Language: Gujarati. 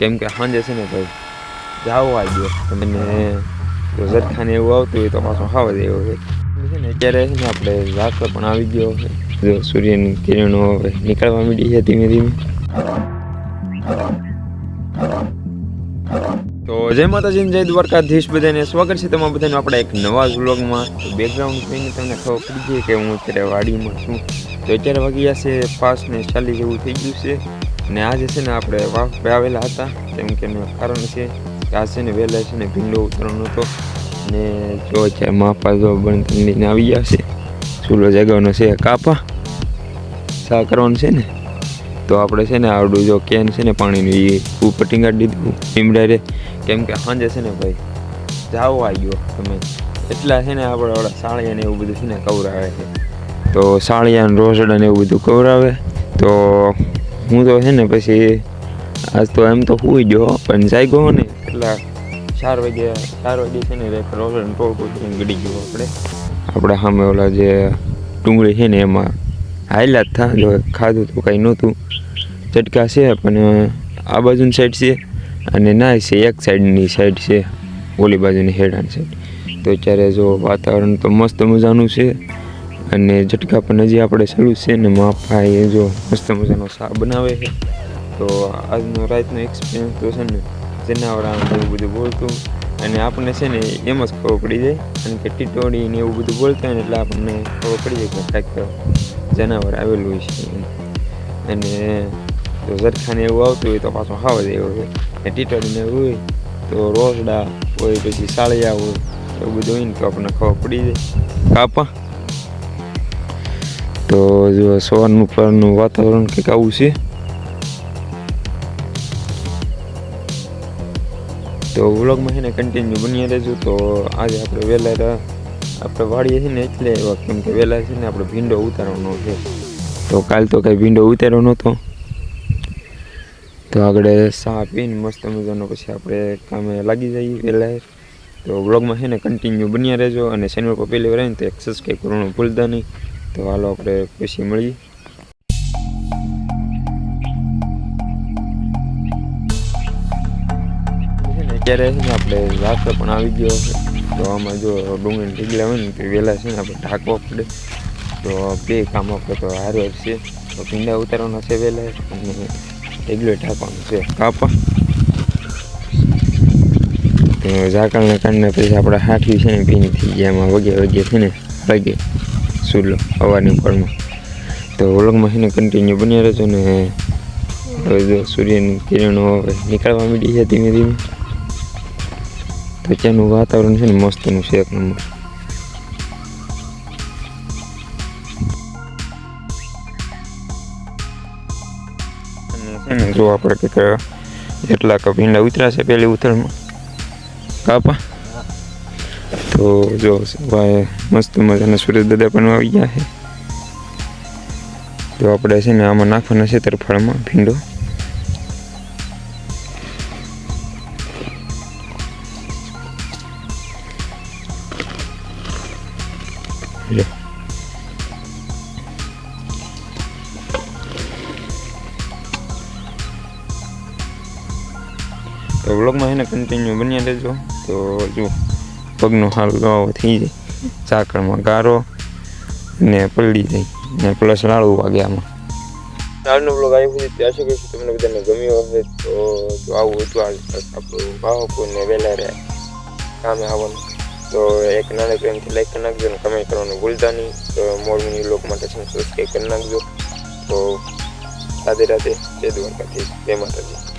કેમ કે સાંજે છે ને ભાઈ જાવો આવી ગયો તમને જો ઝટખાને એવું આવતું હોય તો પાછું ખાવા જેવું હોય છે ને. અત્યારે છે ને આપણે રાત્રે પણ આવી ગયો છે. જો સૂર્યની કિરણો હવે નીકળવા માંડી છે ધીમે ધીમે. તો જય માતાજી, જય દ્વારકાધીશ, બધાને સ્વાગત છે તમારા બધાનું આપણા એક નવા વ્લોગમાં. તો બેકગ્રાઉન્ડ જોઈને તમને ખબર પડી ગઈ કે હું અત્યારે વાડીમાં છું. તો અત્યારે વાગ્યા છે 5:40 જેવું થઈ ગયું છે. અને આજે છે ને આપણે વાફ આવેલા હતા, કેમ કે એનું કારણ છે કે આ છે ને વહેલા છે ને ભીંડો ઉતરવાનો હતો. ને જો છે માપા જો બનીને આવી ગયા છે. ચૂલો જગાવવાનો છે, કાપા સા કરવાનું છે ને. તો આપણે છે ને આવડું જો કેન છે ને પાણીનું એ ઉપર ટીંગાડી દીધું ટીમડારે, કેમ કે સાંજે છે ને ભાઈ જાવો આવી ગયો તમે એટલા છે ને આપણે ઓલા સાળિયા ને એવું બધું છે ને કવરાવે છે. તો સાળિયા ને રોસડા ને એવું બધું કવરાવે. તો હું તો છે ને પછી આજ તો એમ તો સુઈ ગયો, પણ જાગ્યો ને એટલા 4 વાગે છે ને રોસડા ને ટોળકું ગળી ગયો. આપણે સામે ઓલા જે ડુંગળી છે ને એમાં હાયલા જ થા. જો ખાધું તો કાંઈ નહોતું, ઝટકા છે પણ આ બાજુની સાઈડ છે અને ના છે એક સાઈડની સાઈડ છે, ઓલી બાજુની હેડાની સાઈડ. તો અત્યારે જો વાતાવરણ તો મસ્ત મજાનું છે અને ઝટકા પણ હજી આપણે ચાલુ છે ને. માપા એ જો મસ્ત મજાનો શા બનાવે છે. તો આજનો રાતનો એક્સપિરિયન્સ તો છે ને જનાવર એવું બધું બોલતું અને આપણને છે ને એમ જ ખબર પડી જાય, કારણ કે ટીટોળી ને એવું બધું બોલતા હોય ને એટલે આપણને ખબર પડી જાય કે કાંઈક જનાવર આવેલું હોય છે. અને જો ઝરખાને એવું આવતું હોય તો પાછું ખાવા જેવું હોય. ને ટીટોળીને એવું હોય તો રોસડા હોય, પછી સાળિયા હોય, એવું બધું હોય ને તો આપણને ખબર પડી જાય કાપા. તો જો સવારનું પરનું વાતાવરણ કંઈક આવું છે. તો વ્લોગમાં છે ને કન્ટિન્યુ બની રહેજો. તો આજે આપણે વહેલા આપણે વાડીએ છે ને એટલે એવા, કેમ કે વહેલા છે ને આપણે ભીંડો ઉતારવાનો છે. તો કાલ તો કાંઈ ભીંડો ઉતાર્યો નહોતો. તો આગળ સા પીને મસ્ત મજાનો પછી આપણે કામે લાગી જઈએ વહેલા. તો વ્લોગમાં છે ને કન્ટિન્યુ બન્યા રહેજો અને ચેનલ પર પહેલી વાર આવીને તો એક સબસ્ક્રાઈબ કરવાનું ભૂલતા નહીં. તો હાલો આપણે પછી મળીએ. અત્યારે છે ને આપણે રાત્રે પણ આવી ગયો છે. તો આમાં જો ડુંગળી ઢીગલા હોય ને તો વહેલા છે ને આપણે ઢાંકવા પડે. તો બે કામ આપણે તો હારે છે. તો ભીંડા ઉતારવાના છે વહેલા અને ઢીગલો ઢાંકવાનું છે કાપા. તો ઝાકળના કારણે પછી આપણે હાથવી છે ને ભીની થઈ ગયા. એમાં વગે છે ને વાગે સૂલો હવાની પળમાં. તો વ્લોગમાં છે ને કન્ટિન્યુ બની રહેજો ને. હવે જો સૂર્યની કિરણો હવે નીકળવા માંડી છે ધીમે ધીમે. તો ત્યાંનું વાતાવરણ છે ને મસ્તનું છે એક નંબર. અને છે ને જો આપણે કંઈક જેટલા ભીંડા ઉતરાશે પહેલી ઉથલમાં કાપા. તો જો ભાઈ મસ્ત મજાના સુરેશ દાદા પણ આવી ગયા છે. તો આપણે છે ને આમાં નાખવાના છે તરફાળમાં ભીંડો. તો વ્લોગમાં છે ને કન્ટિન્યુ બન્યા રહેજો. તો જો પગનો હાલ ગાવો થઈ જાય, ઝાકળમાં ગારો ને પલળી જાય ને પ્લસ લાડુ વાગે આમાં. આજનો વ્લોગ આવી સુધી ત્યાં આશા કરીશું તમને બધાને ગમ્યો હશે. તો જો આવું હતું આપણું બાળકોને વહેલા રહ્યા કામે આવવાનું. તો એક નાના પ્રેમથી લાઈક કરી નાખજો અને કમેન્ટ કરવાનું ભૂલતા નહીં. તો મોર મિની વ્લોગ માટે છે સબસ્ક્રાઈબ કરી નાખજો. તો રાધે રાધે, જય દ્વારકાધીશ, જય માતાજી.